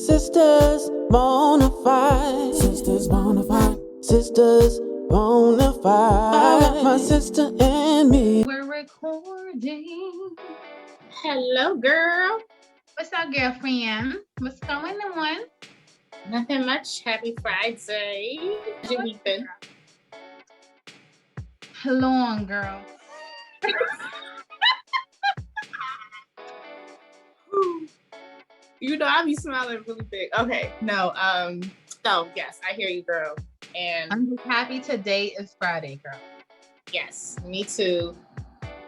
Sisters bonafide. Sisters bonafide. Sisters bonafide. My sister and me. We're recording. Hello, girl. What's up, girlfriend? What's going on? Nothing much. Happy Friday. How's your week been? Long, girl. You know, I be smiling really big. Okay, no, so yes, I hear you, girl. And I'm just happy today is Friday, girl. yes, me too.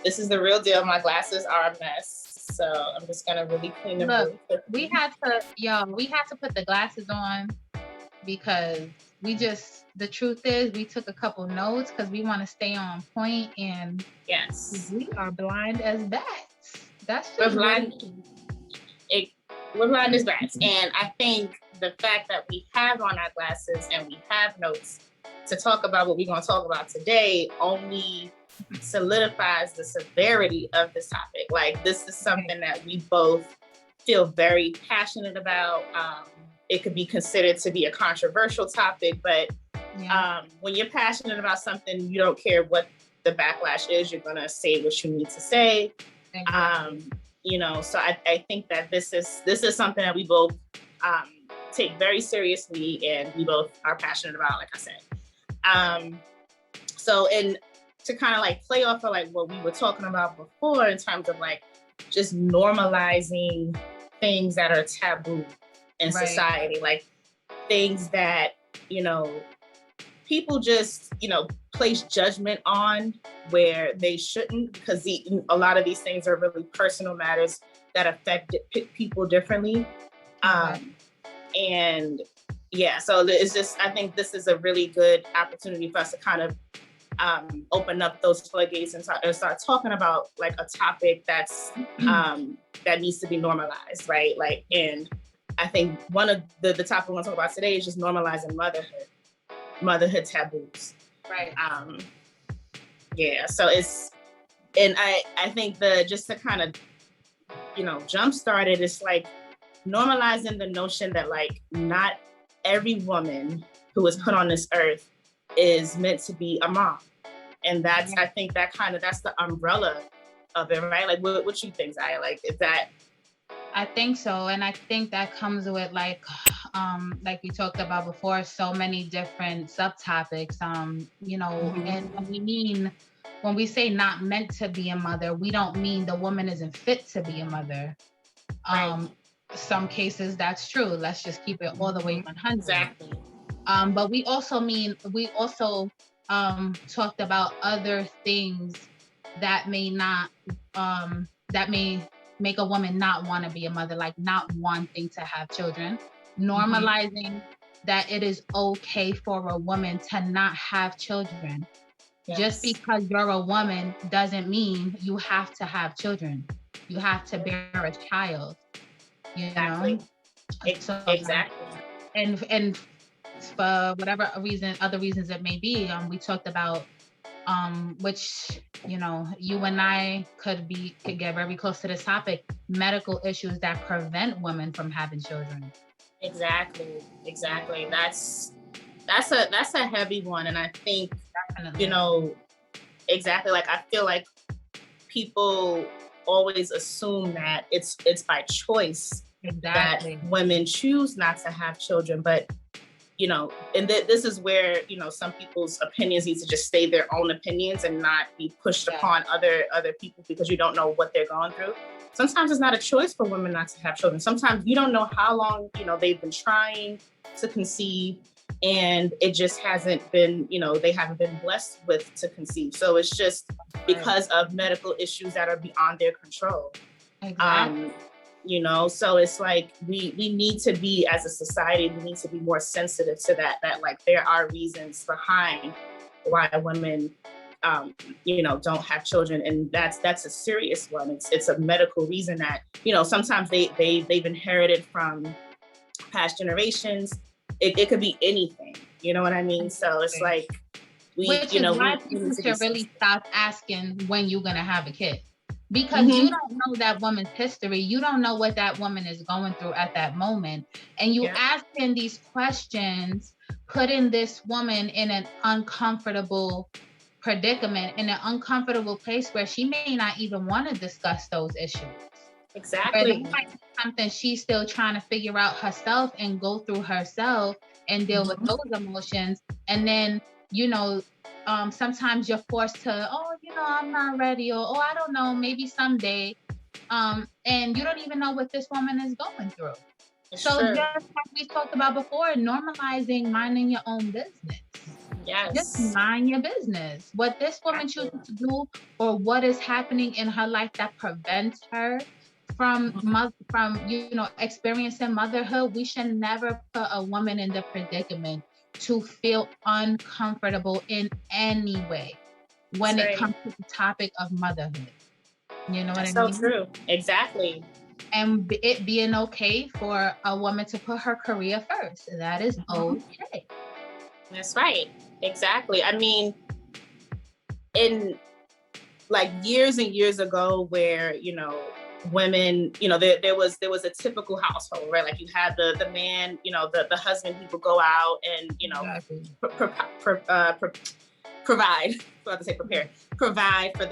This is the real deal. My glasses are a mess, so I'm just gonna really clean them. Look, really quickly. we had to put the glasses on because the truth is we took a couple notes because we want to stay on point, and Yes, we are blind as bats. That's we're just blind. We're blind as bats, and I think the fact that we have on our glasses and we have notes to talk about what we're going to talk about today only solidifies the severity of this topic. Like, this is something that we both feel very passionate about. It could be considered to be a controversial topic, but when you're passionate about something, you don't care what the backlash is. You're going to say what you need to say. Exactly. You know, so I think that this is something that we both take very seriously, and we both are passionate about, like I said. So, and to kind of like play off of like what we were talking about before in terms of like just normalizing things that are taboo in society, like things that, you know, people just, you know, place judgment on where they shouldn't, because a lot of these things are really personal matters that affect people differently. And yeah, so it's just, I think this is a really good opportunity for us to kind of open up those floodgates and start talking about like a topic that's that needs to be normalized, right? Like, and I think one of the topic we want to talk about today is just normalizing motherhood taboos. Right. Yeah, so it's, and I think just to kind of, you know, jumpstart it, it's like normalizing the notion that like not every woman who is put on this earth is meant to be a mom. And that's, I think that's the umbrella of it, right? Like what you think, Zahia? Like, is that? I think so. And I think that comes with like we talked about before, so many different subtopics, you know, and when we say not meant to be a mother, we don't mean the woman isn't fit to be a mother. Some cases that's true. Let's just keep it all the way 100. Exactly. But we also talked about other things that may not, that may make a woman not want to be a mother, like not wanting to have children, normalizing that it is okay for a woman to not have children. Yes. Just because you're a woman doesn't mean you have to have children. You have to bear a child, you know? So, exactly. And for whatever other reasons it may be, we talked about which, you know, you and I could get very close to this topic, medical issues that prevent women from having children. Exactly. That's a heavy one. And I think, definitely, you know, exactly, like I feel like people always assume that it's by choice that women choose not to have children, but you know, and this is where, you know, some people's opinions need to just stay their own opinions and not be pushed upon other people, because you don't know what they're going through. Sometimes it's not a choice for women not to have children. Sometimes you don't know how long, you know, they've been trying to conceive, and it just hasn't been, you know, they haven't been blessed to conceive. So it's just because of medical issues that are beyond their control. Exactly. You know, so it's like we need to be, as a society, we need to be more sensitive to that like there are reasons behind why women you know, don't have children, and that's a serious one. It's a medical reason that, you know, sometimes they've inherited from past generations. It could be anything, you know what I mean? So it's like which is why people should really stop asking when you're gonna have a kid. because you don't know that woman's history. You don't know what that woman is going through at that moment. And you asking these questions, putting this woman in an uncomfortable predicament, in an uncomfortable place where she may not even want to discuss those issues. Exactly. That might be something she's still trying to figure out herself and go through herself and deal with those emotions. And then, you know, sometimes you're forced to, I'm not ready, or I don't know, maybe someday. And you don't even know what this woman is going through. So just like we talked about before, normalizing minding your own business. Yes. Just mind your business. What this woman chooses to do, or what is happening in her life that prevents her from experiencing motherhood, we should never put a woman in the predicament to feel uncomfortable in any way when it comes to the topic of motherhood. You know what I mean? So true. Exactly. And it being okay for a woman to put her career first. That is okay. That's right. Exactly. I mean, in like years and years ago where, women, there was a typical household, right? Like you had the man, the husband, he would go out and, provide, so I have to say prepare, provide for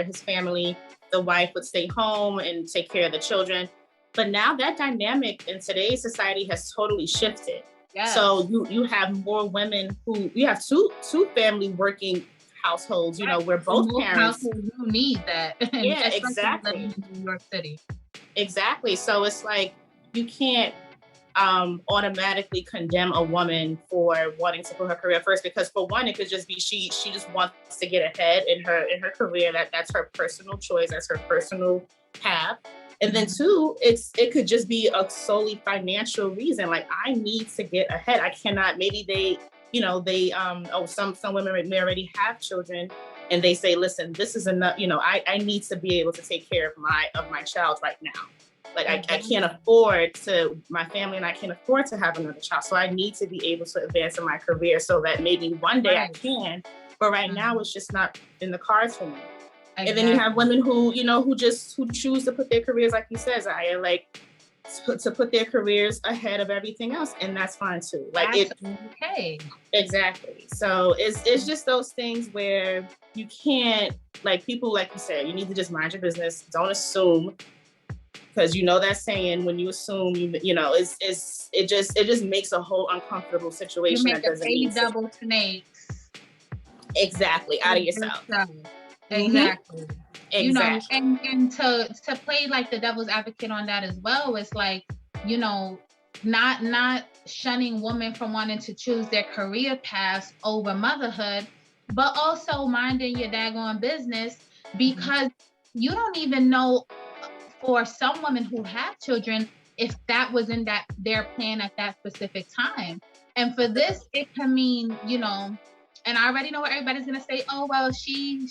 his family. The wife would stay home and take care of the children. But now that dynamic in today's society has totally shifted. Yes. So you have more women you have two family working households, where both parents. You need that. Yeah, exactly. In New York City. Exactly. So it's like you can't automatically condemn a woman for wanting to put her career first, because for one, it could just be she just wants to get ahead in her career. That's her personal choice. That's her personal path. And then two, it could just be a solely financial reason. Like, I need to get ahead. I cannot, maybe some women may already have children and they say, listen, this is enough. I need to be able to take care of my child right now. Like I can't afford to, my family and I can't afford to have another child. So I need to be able to advance in my career so that maybe one day I can, but right now it's just not in the cards for me. Exactly. And then you have women who choose to put their careers, like you said, Zahia, like to put their careers ahead of everything else. And that's fine too. Like okay. Exactly. So it's just those things where you can't, like, people, like you said, you need to just mind your business. Don't assume. Because that saying, when you assume, it just makes a whole uncomfortable situation. You make a double snakes. Exactly, out of yourself. Exactly. Exactly. And to play like the devil's advocate on that as well, it's like, not shunning women from wanting to choose their career paths over motherhood, but also minding your daggone business, because you don't even know, for some women who have children, if that was in their plan at that specific time. And for this, it can mean, and I already know what everybody's gonna say, oh, well, she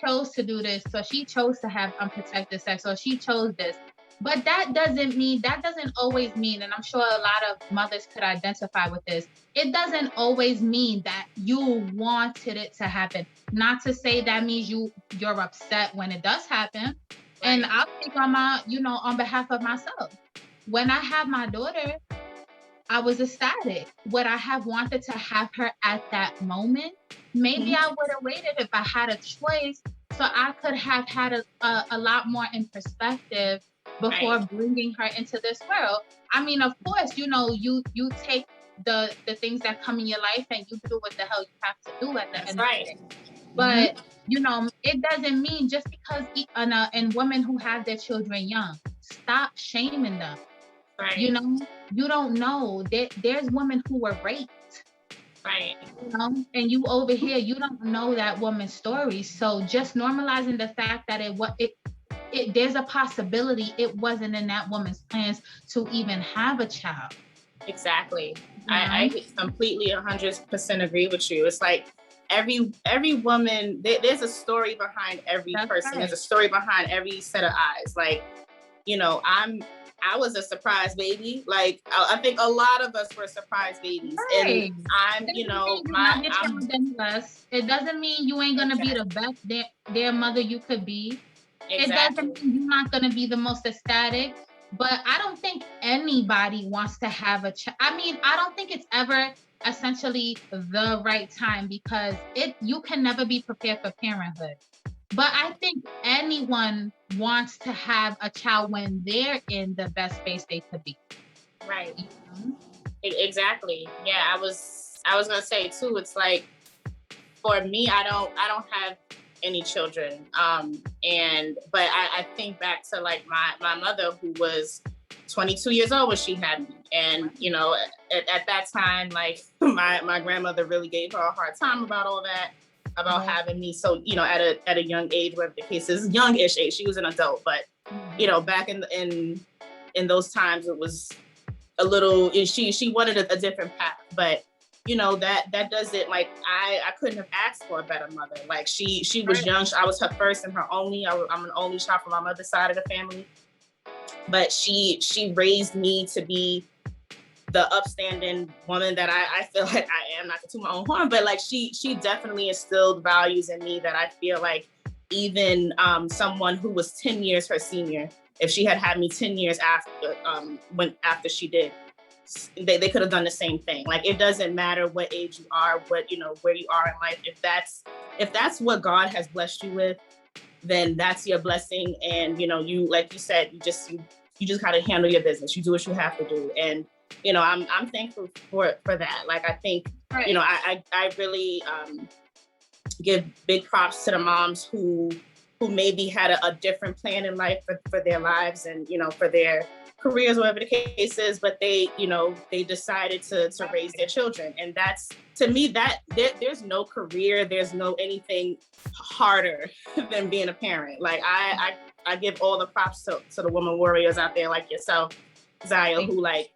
chose to do this, so she chose to have unprotected sex, or she chose this. But that doesn't always mean, and I'm sure a lot of mothers could identify with this, it doesn't always mean that you wanted it to happen. Not to say that means you're upset when it does happen. Right. And I'll speak on behalf of myself. When I had my daughter, I was ecstatic. Would I have wanted to have her at that moment? Maybe I would have waited if I had a choice, so I could have had a lot more in perspective before bringing her into this world. I mean, of course, you take the things that come in your life and you do what the hell you have to do at the end of the day. But it doesn't mean just because and women who have their children young, stop shaming them. Right. You don't know. There's women who were raped. Right. And you over here, you don't know that woman's story. So just normalizing the fact that there's a possibility it wasn't in that woman's plans to even have a child. Exactly. I completely 100% agree with you. It's like every woman, there's a story behind every person. Right. There's a story behind every set of eyes. Like, I was a surprise baby. Like, I think a lot of us were surprise babies. Right. And I'm, you know, it doesn't mean you ain't gonna be the best their mother you could be. Exactly. It doesn't mean you're not gonna be the most ecstatic. But I don't think anybody wants to have a child. I mean, I don't think it's ever essentially the right time, because you can never be prepared for parenthood. But I think anyone wants to have a child when they're in the best space they could be. Right. Mm-hmm. Exactly. Yeah, I was gonna say too, it's like, for me, I don't have any children. But I think back to like my mother, who was 22 years old when she had me. And, you know, at that time, like my grandmother really gave her a hard time about all that, about having me. So, you know, at a young age, whatever the case is, youngish age, she was an adult, but, you know, back in those times, it was a little, she wanted a different path, but you know, that doesn't, like, I couldn't have asked for a better mother. Like, she was young. I was her first and her only. I'm an only child from my mother's side of the family. But she raised me to be the upstanding woman that I feel like I am, not to toot my own horn, but like she definitely instilled values in me that I feel like even someone who was 10 years her senior, if she had me 10 years after she did, they could have done the same thing. Like, it doesn't matter what age you are, what, you know, where you are in life. If that's what God has blessed you with, then that's your blessing. And, you know, you, like you said, you just gotta handle your business. You do what you have to do. And, you know, I'm thankful for that. Like, I think, you know, I really give big props to the moms who maybe had a different plan in life for their lives and, you know, for their careers, whatever the case is, but they, you know, they decided to raise their children. And that's, to me, that there's no career, there's no anything harder than being a parent. Like, I give all the props to the woman warriors out there like yourself, Zahia, who, like,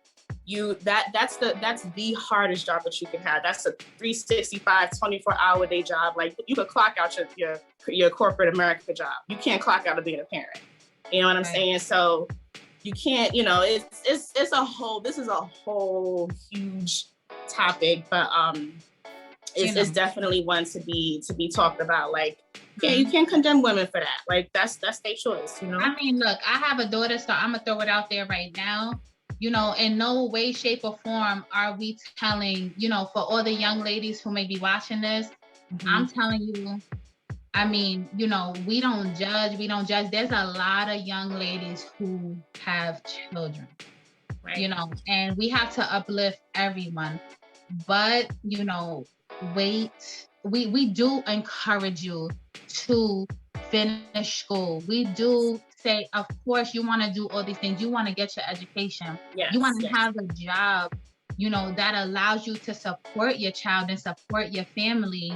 that's the hardest job that you can have. That's a 365, 24-hour day job. Like, you could clock out your corporate America job. You can't clock out of being a parent. You know what I'm saying? So you can't, you know, this is a whole huge topic, but it's definitely one to be talked about. Like, yeah, you can't condemn women for that. Like, that's their choice, you know? I mean, look, I have a daughter, so I'm gonna throw it out there right now. You know, in no way, shape, or form are we telling, you know, for all the young ladies who may be watching this, I'm telling you, I mean, you know, we don't judge. There's a lot of young ladies who have children, right? You know, and we have to uplift everyone. But, you know, wait, we do encourage you to finish school. We do say, of course, you want to do all these things. You want to get your education. Yes, you want to have a job, you know, that allows you to support your child and support your family,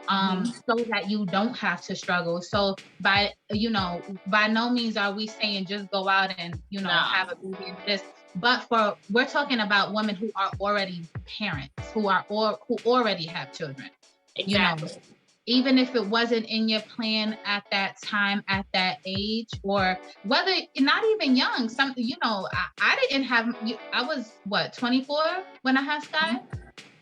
so that you don't have to struggle. So by no means are we saying just go out and, you know, have a baby and this. But we're talking about women who are already parents, who already have children. Exactly. You know, even if it wasn't in your plan at that time, at that age, or whether not even young, something, you know, I didn't have, I was 24 when I had Sky,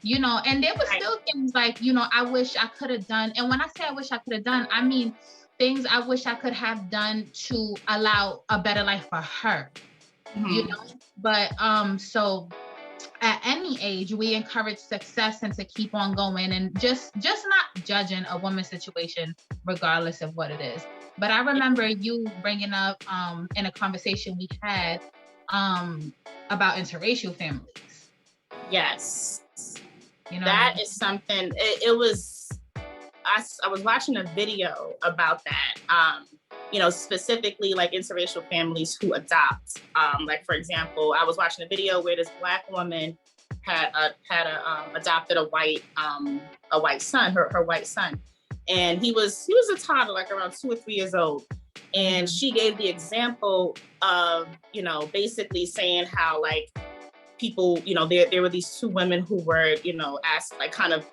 you know, and there was still things like, you know, I wish I could have done. And when I say I wish I could have done, I mean, things I wish I could have done to allow a better life for her, you know, but, so at any age, we encourage success and to keep on going and just not judging a woman's situation, regardless of what it is. But I remember you bringing up in a conversation we had about interracial families. Yes. You know, that is something, it was, I was watching a video about that. You know, specifically like interracial families who adopt. Like, for example, I was watching a video where this Black woman had adopted a white son, her white son, and he was a toddler, like around 2 or 3 years old, and she gave the example of, you know, basically saying how, like, people, you know, there were these two women who were, you know, asked, like, kind of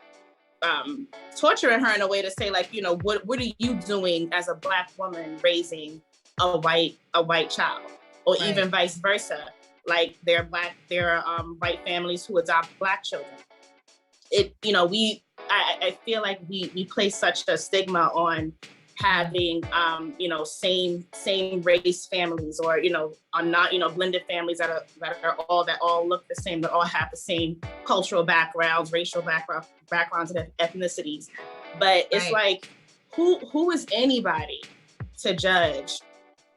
torturing her in a way to say, like, you know, what are you doing as a Black woman raising a white child? or even vice versa. Like there are white families who adopt Black children. I feel like we place such a stigma on having same race families, or are not blended families that all look the same, that all have the same cultural backgrounds, racial backgrounds and ethnicities. But it's like, who is anybody to judge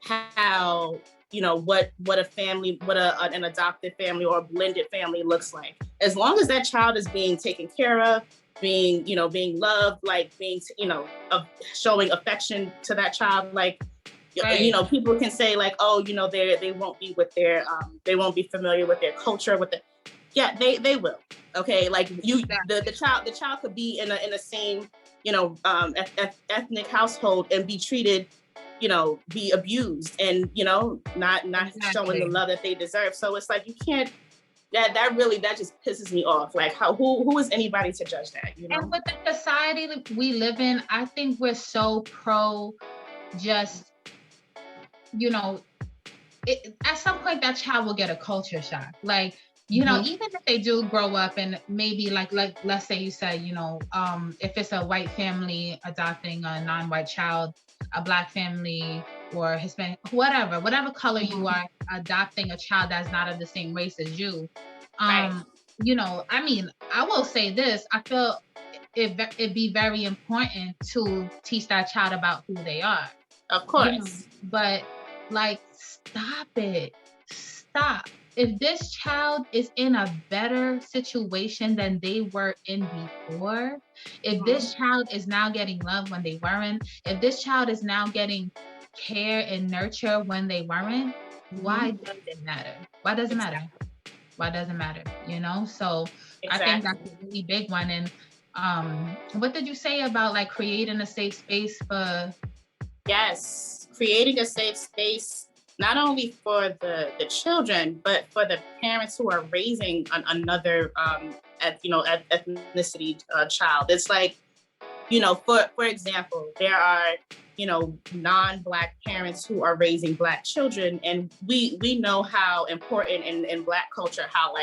how what a family, an adopted family or a blended family looks like? As long as that child is being taken care of, being loved, like being showing affection to that child, like people can say like, oh, they won't be with their they won't be familiar with their culture, they will. Okay, like the child could be in the same ethnic household and be treated, be abused and not showing the love that they deserve. So it's like, you can't. That just pisses me off. Like, who is anybody to judge that? And with the society that we live in, I think we're so pro just, at some point that child will get a culture shock. Like, even if they do grow up and maybe like let's say you said, if it's a white family adopting a non-white child, a Black family or Hispanic, whatever color you are, adopting a child that's not of the same race as you. I will say this, I feel it'd be very important to teach that child about who they are. Of course. But like, stop it. Stop. If this child is in a better situation than they were in before, if this child is now getting love when they weren't, if this child is now getting care and nurture when they weren't, why does it matter? Why does it matter? Why does it matter? So exactly. I think that's a really big one. And what did you say about like creating a safe space for? Yes, creating a safe space, not only for the children, but for the parents who are raising another ethnicity child. It's like, for example, there are non-Black parents who are raising Black children, and we know how important in Black culture, how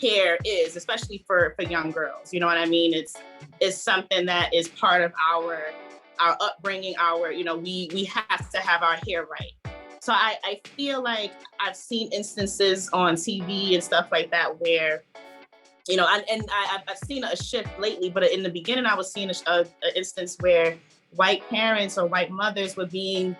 hair is, especially for young girls. You know what I mean? It's something that is part of our upbringing. We have to have our hair right. So I feel like I've seen instances on TV and stuff like that where, I've seen a shift lately, but in the beginning I was seeing an instance where white parents or white mothers were being,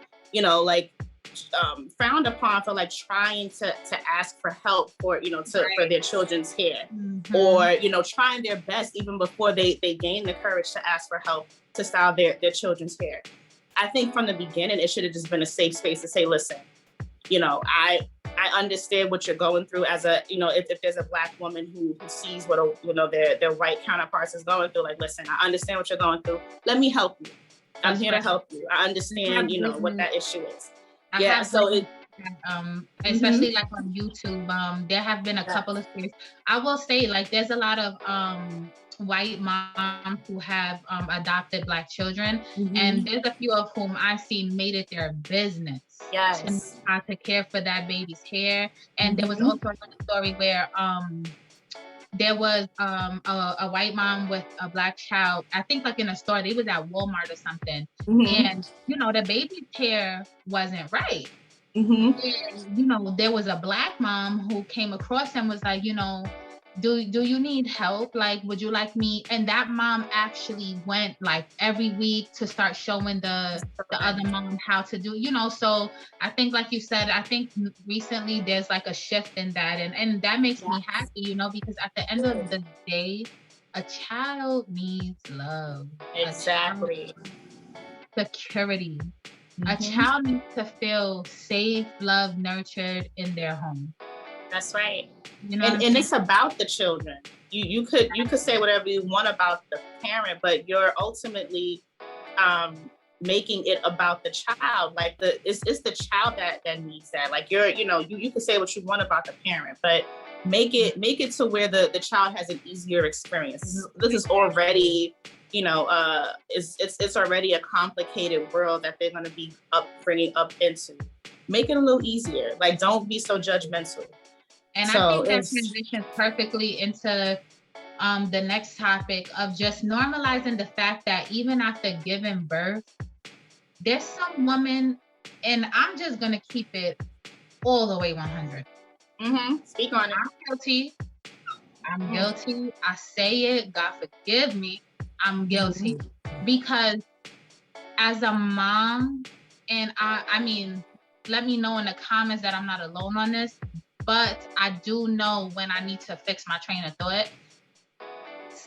frowned upon for like trying to ask for help for their children's hair, or trying their best even before they gain the courage to ask for help to style their children's hair. I think from the beginning it should have just been a safe space to say, listen, I understand what you're going through as a, if there's a Black woman who sees what their white counterparts is going through, like, listen, I understand what you're going through. Let me help you. I'm here to help you. I understand, what that issue is. Yeah. So especially like on YouTube, there have been a couple of things. I will say, like, there's a lot of white moms who have adopted Black children, and there's a few of whom I've seen made it their business to care for that baby's hair. And there was also another story where there was a white mom with a Black child, I think like in a store, they was at Walmart or something, and the baby's hair wasn't right. And there was a Black mom who came across and was like, do you need help? Like, would you like me? And that mom actually went like every week to start showing the other mom how to do, so I think, like you said, I think recently there's like a shift in that, and that makes me happy, because at the end of the day, a child needs love. Exactly. Security. A child needs to feel safe, loved, nurtured in their home. That's right. And it's about the children. You could say whatever you want about the parent, but you're ultimately making it about the child. Like it's the child that needs that. Like you can say what you want about the parent, but make it to where the child has an easier experience. This is already it's already a complicated world that they're going to be bringing up into. make it a little easier. Like, don't be so judgmental. And so I think that transitions perfectly into the next topic of just normalizing the fact that even after giving birth, there's some women, and I'm just gonna keep it all the way 100. Speak on it. I'm guilty. I'm guilty. I say it. God forgive me. I'm guilty because as a mom, and I mean, let me know in the comments that I'm not alone on this, but I do know when I need to fix my train of thought.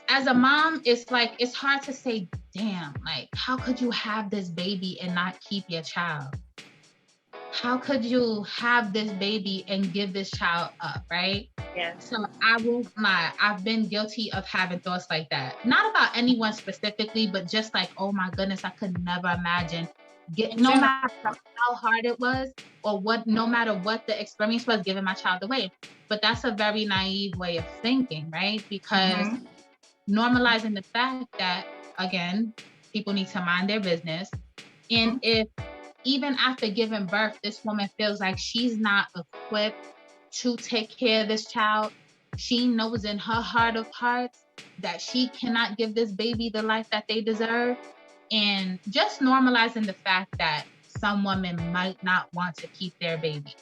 As a mom, it's like, it's hard to say, damn, like, how could you have this baby and not keep your child? How could you have this baby and give this child up, right? Yeah. So I will lie, I've been guilty of having thoughts like that. Not about anyone specifically, but just like, oh my goodness, I could never imagine no matter how hard it was or no matter what the experience was, giving my child away. But that's a very naive way of thinking, right? Because normalizing the fact that, again, people need to mind their business. And if even after giving birth, this woman feels like she's not equipped to take care of this child, she knows in her heart of hearts that she cannot give this baby the life that they deserve. And just normalizing the fact that some women might not want to keep their babies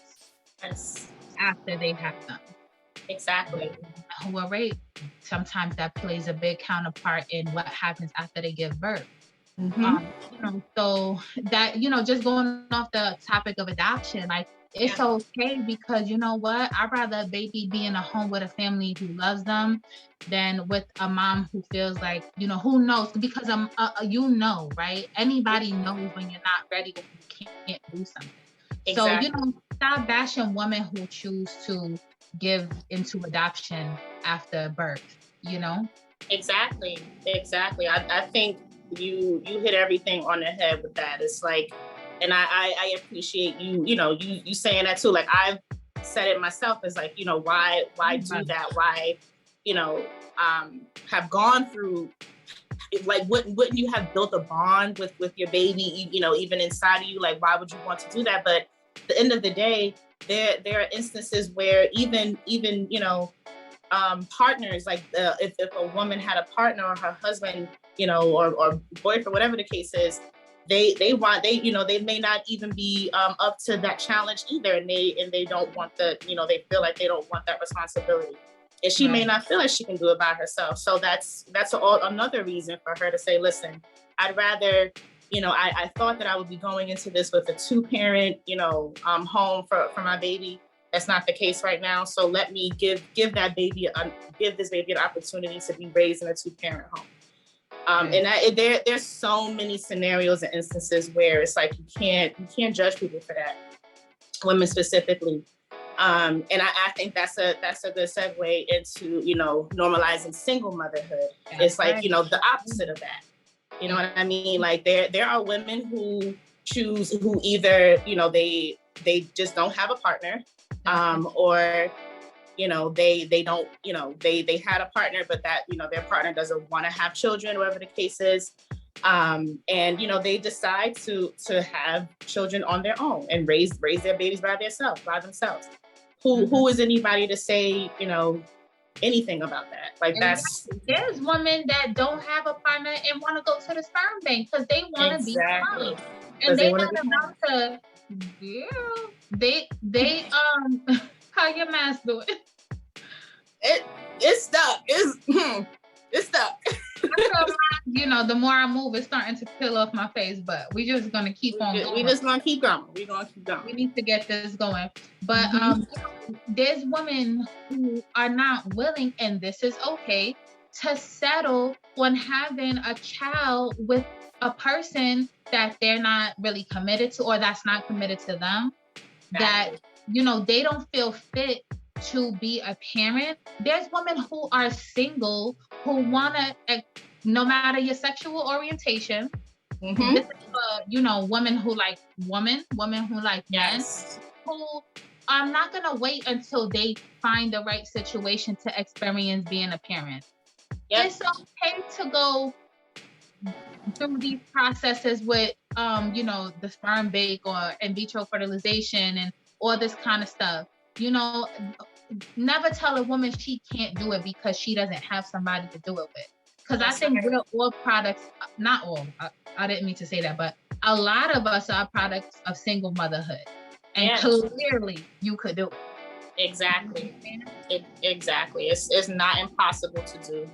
after they have them. Exactly. Who are raped, sometimes that plays a big counterpart in what happens after they give birth. So that, just going off the topic of adoption, like, it's okay, because you know what? I'd rather a baby be in a home with a family who loves them than with a mom who feels like, who knows? Because right? Anybody knows when you're not ready, when you can't do something. Exactly. So, stop bashing women who choose to give into adoption after birth, Exactly. I think you hit everything on the head with that. It's like, and I appreciate you saying that too. Like, I've said it myself. It's like, why do that? Why, have gone through, like, wouldn't you have built a bond with your baby, even inside of you? Like, why would you want to do that? But at the end of the day, there are instances where even partners, like if a woman had a partner or her husband, or boyfriend, whatever the case is, they may not even be up to that challenge either, and they don't want they feel like they don't want that responsibility, and she may not feel like she can do it by herself. So that's another reason for her to say, listen, I'd rather, I thought that I would be going into this with a 2-parent, home for my baby. That's not the case right now. So let me give this baby an opportunity to be raised in a 2-parent home. And there's so many scenarios and instances where it's like you can't judge people for that, women specifically. And I think that's a good segue into normalizing single motherhood. It's like the opposite of that. You know what I mean? Like there are women who choose, who either they just don't have a partner, or they don't, they had a partner, but that their partner doesn't want to have children, whatever the case is, and they decide to have children on their own and raise their babies by themselves. Who is anybody to say anything about that? Like, there's women that don't have a partner and want to go to the sperm bank because they want to be fine, and they not about to. Yeah, they how your mask doing? It's stuck. It's stuck. The more I move, it's starting to peel off my face, but we just gonna keep on going. We just gonna keep going. We're gonna keep going. We need to get this going. But there's women who are not willing, and this is okay, to settle on having a child with a person that they're not really committed to, or that's not committed to them. That they don't feel fit to be a parent. There's women who are single who wanna, no matter your sexual orientation, this is women who like women who like men, who are not gonna wait until they find the right situation to experience being a parent. It's okay to go through these processes with, you know, the sperm bank or in vitro fertilization and all this kind of stuff, you know, never tell a woman she can't do it because she doesn't have somebody to do it with. Because I think we're all products, not all, I didn't mean to say that, but a lot of us are products of single motherhood. And clearly you could do it. Exactly. Exactly. It's not impossible to do.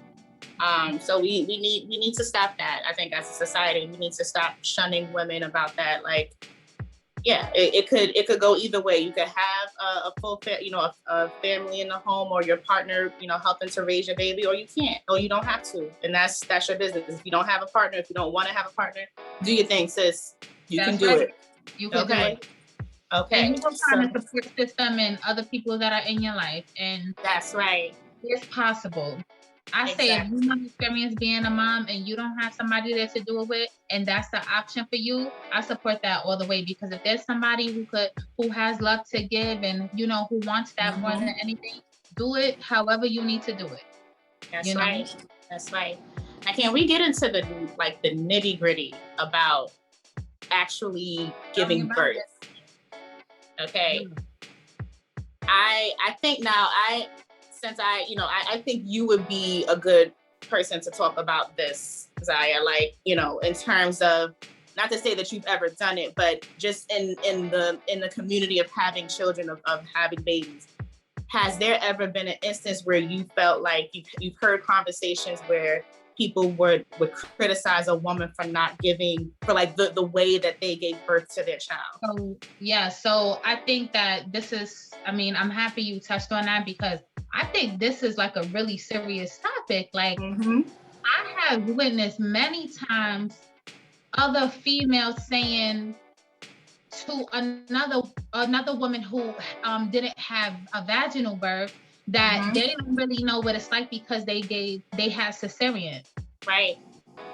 So we need to stop that. I think as a society, we need to stop shunning women about that. Like, yeah, it could go either way. You could have a full, a family in the home, or your partner, helping to raise your baby, or you can't, or you don't have to, and that's your business. If you don't have a partner, if you don't want to have a partner, do your thing, sis. You can do it. You can do it. Okay. And you will find a support system and other people that are in your life, and that's right. It's possible. I say if you want to experience being a mom and you don't have somebody there to do it with, and that's the option for you, I support that all the way. Because if there's somebody who has love to give and who wants that more than anything, do it however you need to do it. That's right. That's right. Now, can we get into the nitty gritty about actually giving birth? Okay. I think now I think you would be a good person to talk about this, Zahia, in terms of, not to say that you've ever done it, but just in the community of having children, of having babies. Has there ever been an instance where you felt like you've heard conversations where people would criticize a woman for not giving, for the way that they gave birth to their child? So I think that this is, I'm happy you touched on that, because I think this is a really serious topic. I have witnessed many times other females saying to another woman who didn't have a vaginal birth that they don't really know what it's like because they had cesarean. Right.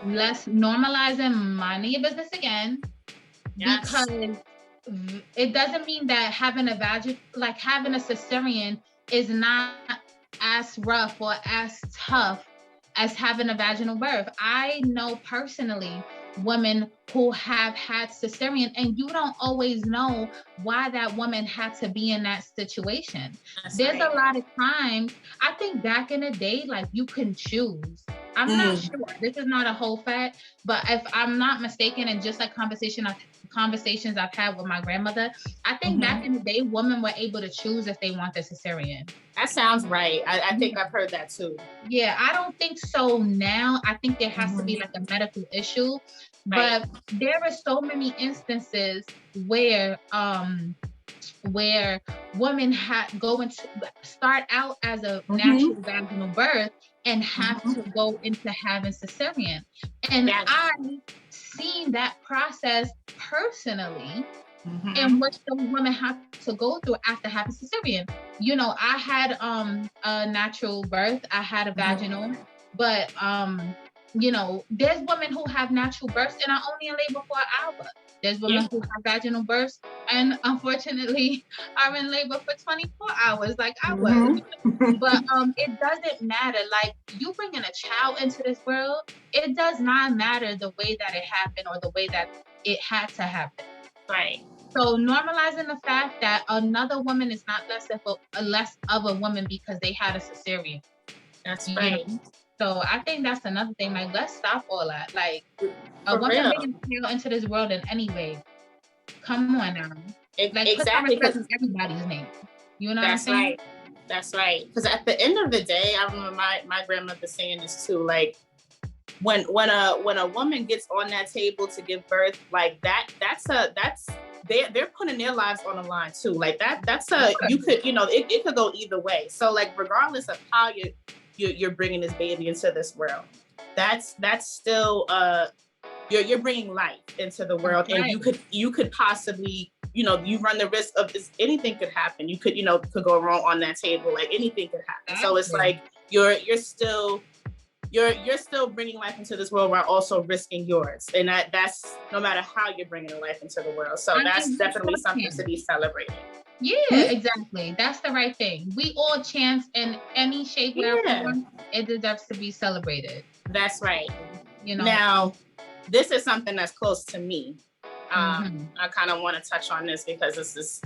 Let's normalizing minding your business again. Yes. Because it doesn't mean that having a cesarean is not as rough or as tough as having a vaginal birth. I know personally women who have had cesarean, and you don't always know why that woman had to be in that situation. There's a lot of times, I think back in the day, you can choose. I'm not sure. This is not a whole fact, but if I'm not mistaken, and just conversations I've had with my grandmother, I think back in the day, women were able to choose if they want the cesarean. That sounds right. I think I've heard that too. Yeah, I don't think so now. I think there has to be a medical issue. Right. But there are so many instances where women start out as a natural vaginal birth and have to go into having cesarean. And I've seen that process personally, and what the women have to go through after having cesarean. I had a natural birth, I had a vaginal, but there's women who have natural births and are only in labor for an hour. There's women who have vaginal births and unfortunately are in labor for 24 hours like I was. But it doesn't matter. You bringing a child into this world, it does not matter the way that it happened or the way that it had to happen. Right. So normalizing the fact that another woman is not less of a woman because they had a cesarean. That's right. So I think that's another thing. Let's stop all that. A woman bringing a child into this world in any way. Come on now. Exactly. Put everybody's name. You know what I'm saying? Right. That's right. Because at the end of the day, I remember my grandmother saying this too. When a woman gets on that table to give birth, they're putting their lives on the line too. It could go either way. So regardless of how you're bringing this baby into this world, that's still you're bringing life into the world, right. And you could possibly you run the risk of anything could happen. You could go wrong on that table. Anything could happen. Absolutely. So it's you're still bringing life into this world while also risking yours, and that's no matter how you're bringing life into the world. So that's definitely something to be celebrated. Yeah, exactly. That's the right thing. We all chance in any shape, way, or form. It deserves to be celebrated. That's right. Now, this is something that's close to me. I kind of want to touch on this because this is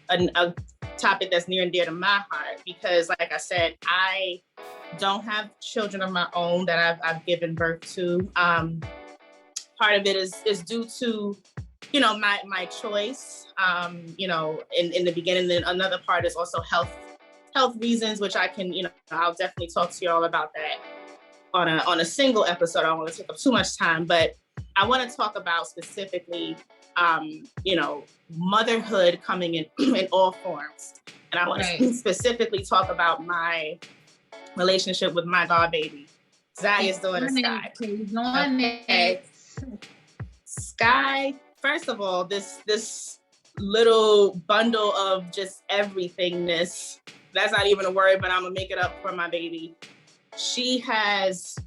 a topic that's near and dear to my heart, because like I said, I don't have children of my own that I've given birth to. Part of it is due to, my choice, in the beginning. Then another part is also health reasons, which I can, I'll definitely talk to you all about that on a single episode. I don't want to take up too much time, but I want to talk about specifically, motherhood coming in all forms. And I want to specifically talk about my relationship with my god baby, Zahia's daughter, Sky. Okay. Sky, first of all, this little bundle of just everythingness, that's not even a word, but I'm gonna make it up for my baby. She has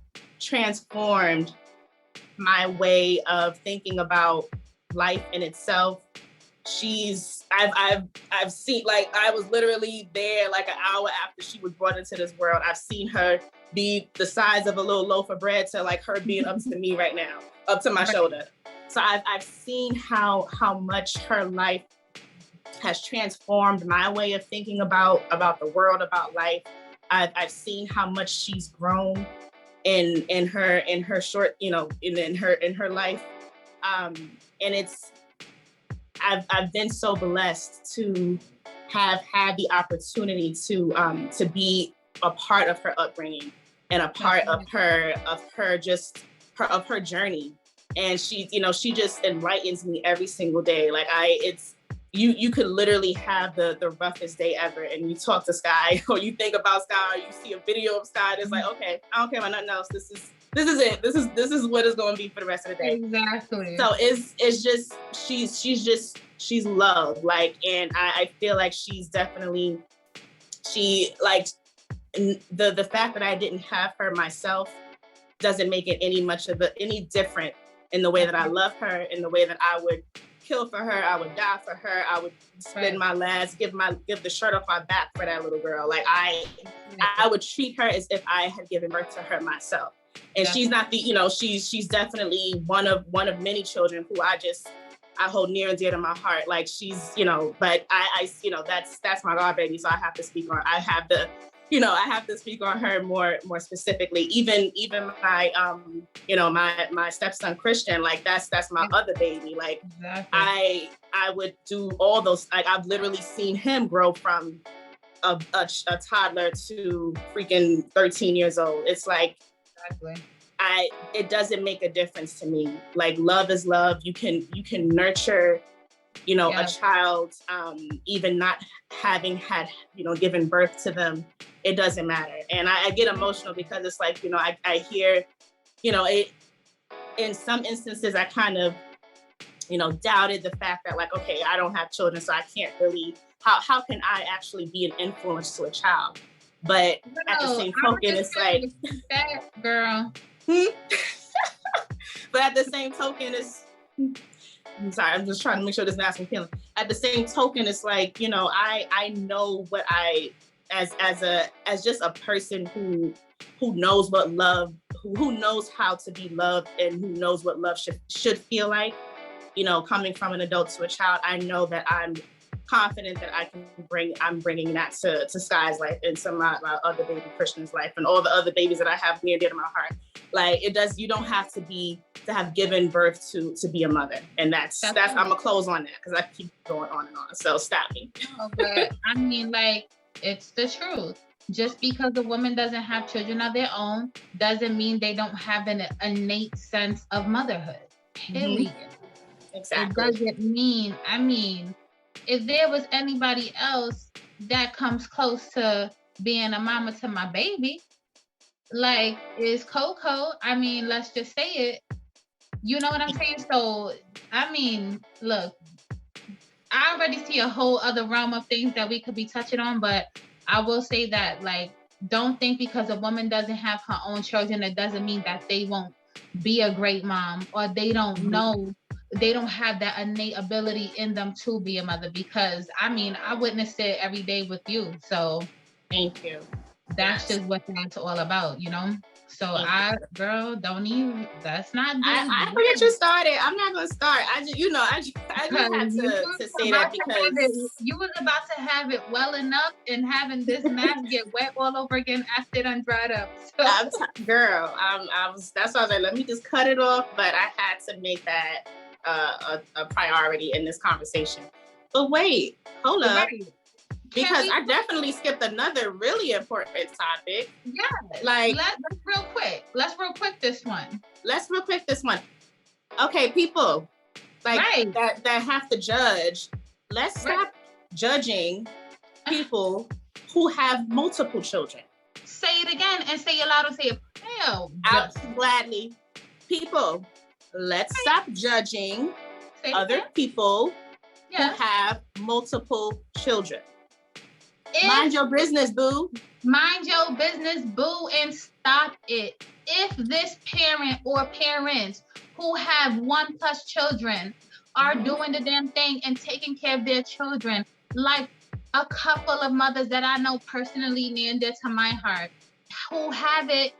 transformed my way of thinking about life in itself. I've seen, like, I was literally there like an hour after she was brought into this world. I've seen her be the size of a little loaf of bread to like her being up to me right now, up to my shoulder. So I've seen how much her life has transformed my way of thinking about the world, about life. I've seen how much she's grown in her short, in her life. And I've been so blessed to have had the opportunity to be a part of her upbringing and a part of her journey. And she just enlightens me every single day. Like you could literally have the roughest day ever, and you talk to Sky, or you think about Sky, or you see a video of Sky, and it's like, okay, I don't care about nothing else. This is it. This is what it's going to be for the rest of the day. Exactly. So it's just she's loved. Like, and I feel like she's definitely the fact that I didn't have her myself doesn't make it any different in the way that I love her, in the way that I would kill for her, I would die for her, I would spend my last, give the shirt off my back for that little girl. Like I would treat her as if I had given birth to her myself. And she's not she's definitely one of many children who I hold near and dear to my heart. Like she's, but I that's my god baby. So I have to speak on her more specifically. Even my my stepson Christian, like that's my other baby. Like I would do all those. Like I've literally seen him grow from a toddler to freaking 13 years old. It's like it doesn't make a difference to me. Like love is love. You can nurture a child, even not having had, given birth to them. It doesn't matter. And I get emotional because it's like, I hear, it, in some instances, I kind of, doubted the fact that like, okay, I don't have children, so I can't really, how can I actually be an influence to a child? But at the same token, it's like, that girl. But at the same token, I'm sorry, I'm just trying to make sure this not feeling. At the same token, it's like, I know what as just a person who knows what love, who knows how to be loved, and who knows what love should feel like, coming from an adult to a child. I know that I'm confident that I'm bringing that to Sky's life and some of my other baby Christian's life and all the other babies that I have near and dear to my heart. Like you don't have to have given birth to be a mother. And that's I'm gonna close on that because I keep going on and on. So stop me. No, but I mean, like, it's the truth. Just because a woman doesn't have children of their own doesn't mean they don't have an innate sense of motherhood. Period. Exactly. It doesn't mean, if there was anybody else that comes close to being a mama to my baby, like, is Coco, let's just say it. You know what I'm saying? So, look, I already see a whole other realm of things that we could be touching on, but I will say that, like, don't think because a woman doesn't have her own children, it doesn't mean that they won't be a great mom, or they don't know, they don't have that innate ability in them to be a mother, because I witnessed it every day with you. So thank you. That's just what that's all about, So don't even, that's not good. I forget you started. I'm not gonna start. I just had to say that because you was about to have it well enough, and having this mask get wet all over again after it done dried up. So. That's why I was like, let me just cut it off. But I had to make that a priority in this conversation. But wait, hold up. Right. Because I definitely skipped another really important topic. Yeah. Like let's real quick this one. Let's real quick this one. Okay, people like that have to judge. Let's stop judging people who have multiple children. Say it again and say it loud and say it. Hell. Gladly. People, let's stop judging other people who have multiple children. Mind your business, boo. Mind your business, boo, and stop it. If this parent or parents who have 1+ children are doing the damn thing and taking care of their children, like a couple of mothers that I know personally near and dear to my heart, who have it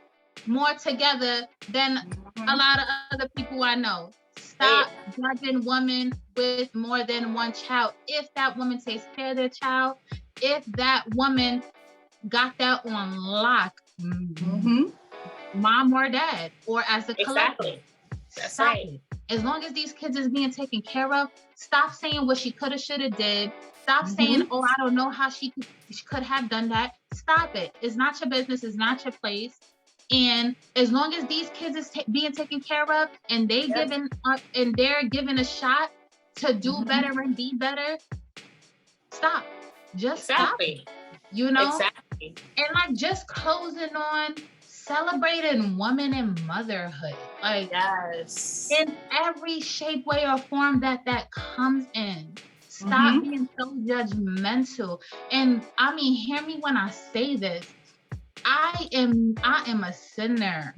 more together than a lot of other people I know. Stop judging women with more than one child. If that woman takes care of their child, if that woman got that on lock, mom or dad, or as a collective. That's right. It. As long as these kids is being taken care of, stop saying what she coulda, shoulda did. Stop saying, oh, I don't know how she could have done that. Stop it. It's not your business. It's not your place. And as long as these kids is being taken care of, and they they're given a shot to do better and be better, stop. Just stop it. You know? Exactly. And like just closing on celebrating woman and motherhood. Like in every shape, way, or form that comes in. Stop being so judgmental. And I mean, hear me when I say this. I am a sinner.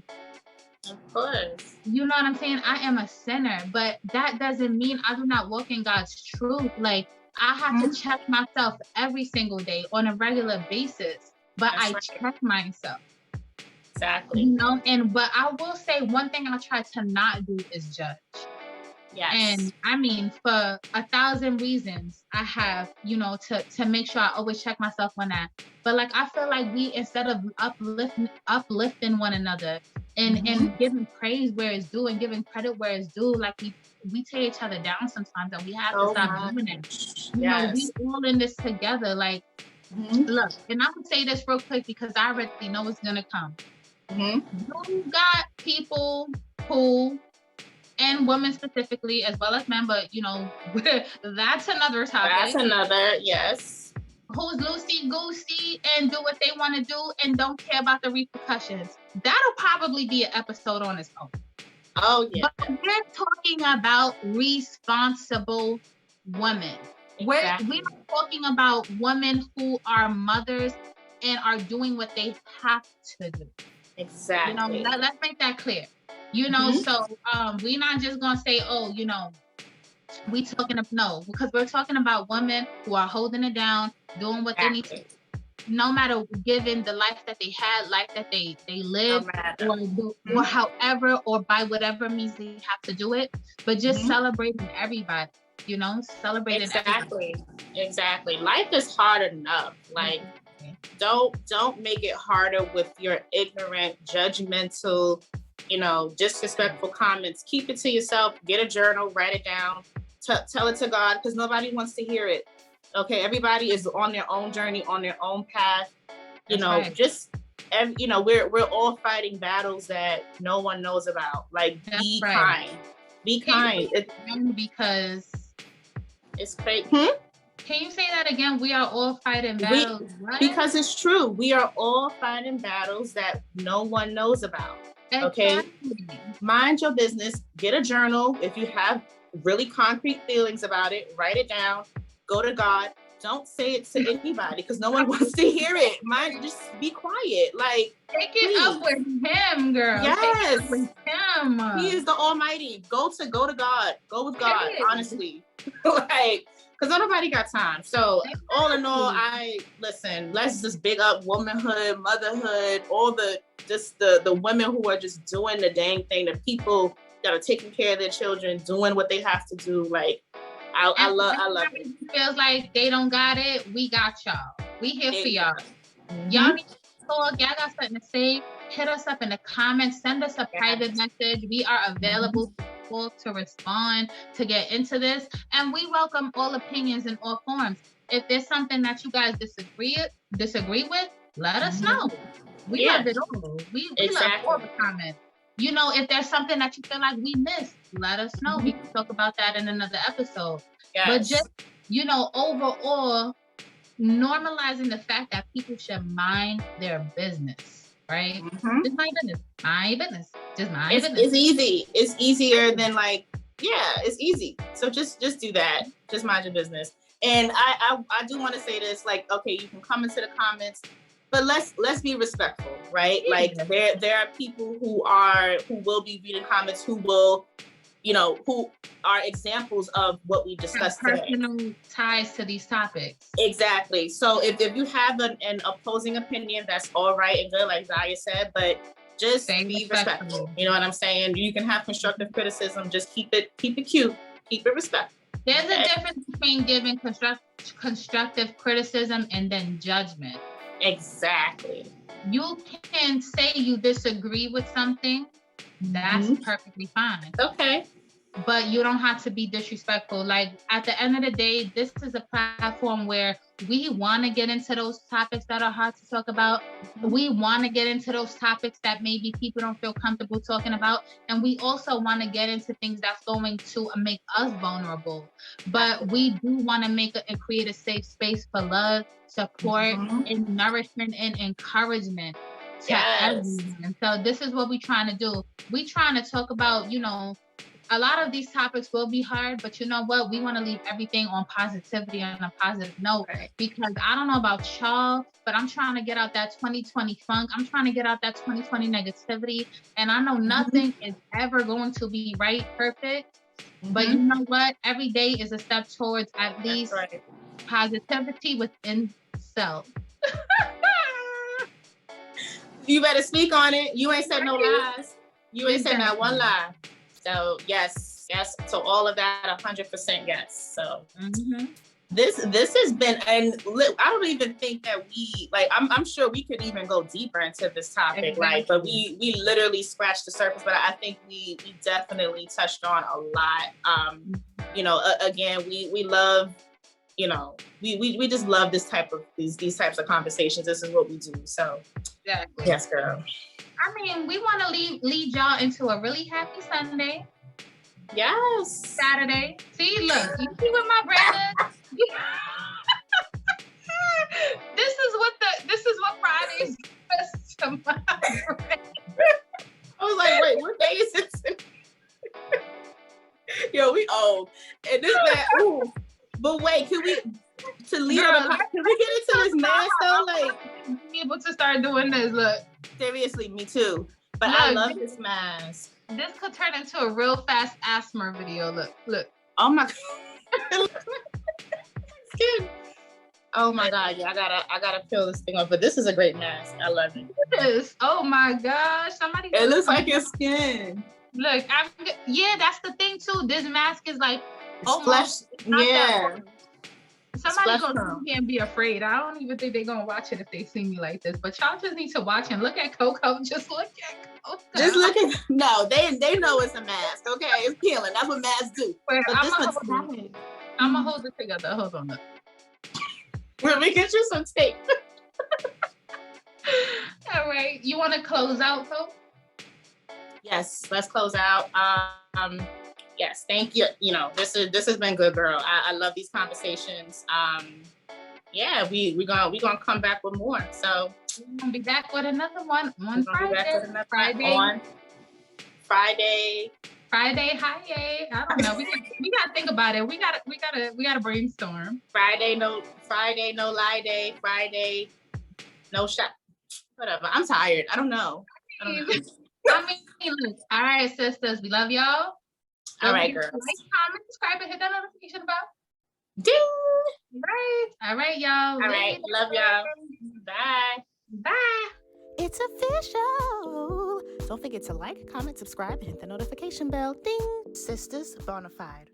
Of course. You know what I'm saying? I am a sinner, but that doesn't mean I do not walk in God's truth. Like I have to check myself every single day on a regular basis, but check myself. Exactly. You know, but I will say one thing I try to not do is judge. Yes. And I mean, for 1,000 reasons, I have, you know, to make sure I always check myself on that. But like, I feel like we, instead of uplifting one another and giving praise where it's due and giving credit where it's due, like we tear each other down sometimes, and we have to stop doing it. You know, we all in this together. Like, look, and I'm gonna say this real quick because I already know it's gonna come. You got people who, and women specifically, as well as men, but you know, that's another topic. That's another, yes. Who's loosey-goosey and do what they want to do and don't care about the repercussions. That'll probably be an episode on its own. Oh, yeah. But we're talking about responsible women. Exactly. We're talking about women who are mothers and are doing what they have to do. Exactly. You know, let's make that clear. You know, so we're not just gonna say, oh, you know, because we're talking about women who are holding it down, doing what they need to, no matter given the life that they had, life that they live, or however, or by whatever means they have to do it, but just celebrating everybody, you know, celebrating everybody. Exactly. Life is hard enough. Like, don't make it harder with your ignorant, judgmental, you know, disrespectful comments. Keep it to yourself. Get a journal, write it down, tell it to God, because nobody wants to hear it. Okay, everybody is on their own journey, on their own path. You know, you know, we're all fighting battles that no one knows about. Like, be kind. Be kind. Because it's crazy. Can you say that again? We are all fighting battles. Because it's true. We are all fighting battles that no one knows about. Okay, mind your business. Get a journal. If you have really concrete feelings about it, write it down. Go to God. Don't say it to anybody because no one wants to hear it. Just be quiet. Like, take it up with him, girl. Yes, take it up with him. He is the Almighty. Go to God. Go with God. Honestly, like, because nobody got time. So all in all, let's just big up womanhood, motherhood, all the women who are just doing the dang thing, the people that are taking care of their children, doing what they have to do. Like, I love it. Feels like they don't got it. We got y'all. We here for y'all. Mm-hmm. Y'all need to talk. Y'all got something to say. Hit us up in the comments. Send us a private message. We are available to respond, to get into this. And we welcome all opinions in all forms. If there's something that you guys disagree with, let us know. We love it all. We love all the comments. You know, if there's something that you feel like we missed, let us know. We can talk about that in another episode. Yes. But just, you know, overall, normalizing the fact that people should mind their business, right? Just mind business. Mind your business. Just mind your business. It's easy. It's easier than like, it's easy. So just do that. Just mind your business. And I do want to say this, like, okay, you can come into the comments, but let's be respectful, right? Like there are people who will be reading comments, who will, you know, who are examples of what we discussed today. Personal ties to these topics. Exactly. So if you have an opposing opinion, that's all right and good, like Zahia said, but just be respectful. You know what I'm saying? You can have constructive criticism, just keep it cute, keep it respectful. There's a difference between giving constructive criticism and then judgment. Exactly. You can say you disagree with something. That's perfectly fine. Okay. But you don't have to be disrespectful. Like, at the end of the day, this is a platform where we want to get into those topics that are hard to talk about. We want to get into those topics that maybe people don't feel comfortable talking about. And we also want to get into things that's going to make us vulnerable. But we do want to make and create a safe space for love, support, and nourishment and encouragement to everyone. So this is what we're trying to do. We're trying to talk about, you know, a lot of these topics will be hard, but you know what? We want to leave everything on positivity and a positive note, because I don't know about y'all, but I'm trying to get out that 2020 funk. I'm trying to get out that 2020 negativity. And I know nothing is ever going to be perfect. But you know what? Every day is a step towards at least positivity within self. You better speak on it. You ain't said no lies. You ain't said not one lie. So yes. So all of that, 100% yes. So this has been, and I don't even think that we, like, I'm sure we could even go deeper into this topic, like, but we literally scratched the surface. But I think we definitely touched on a lot. You know, again, we love, you know, we just love these types of conversations. This is what we do. So yes, girl. I mean, we want to lead y'all into a really happy Sunday. Yes. Saturday. See, look, you see what my brand is? This is what Friday's to my brain. I was like, wait, what day is it? Yo, we old. And this that, ooh. But wait, can we get into this mask though? Like, be able to start doing this, look. Seriously, me too. But look, I love this mask. This could turn into a real fast asthma video. Look. Oh my God. Oh my God. Yeah, I gotta peel this thing off. But this is a great mask. I love it. Yes. Oh my gosh. It looks like your skin. Look, that's the thing too. This mask is like almost Somebody's gonna see me and be afraid. I don't even think they're gonna watch it if they see me like this. But y'all just need to watch and look at Coco. Just look at Coco. Just look at no, they know it's a mask. Okay, it's peeling. That's what masks do. Wait, I'm gonna hold it together. Hold on. Let me get you some tape. All right, you want to close out, Coco? Yes, let's close out. Yes, thank you. You know, this has been good, girl. I love these conversations. Yeah, we're gonna come back with more. So we're gonna be back with another one on Friday. Hi, I don't know. We gotta think about it. We gotta brainstorm. Friday, no lie day. Friday, no shot. Whatever. I'm tired. I don't know. I mean, look, all right, sisters, we love y'all. All right, girls. Like, comment, subscribe, and hit that notification bell. Ding! All right, y'all. All right. Love y'all. Bye. Bye. It's official. Don't forget to like, comment, subscribe, and hit the notification bell. Ding. Sistas Bonafide.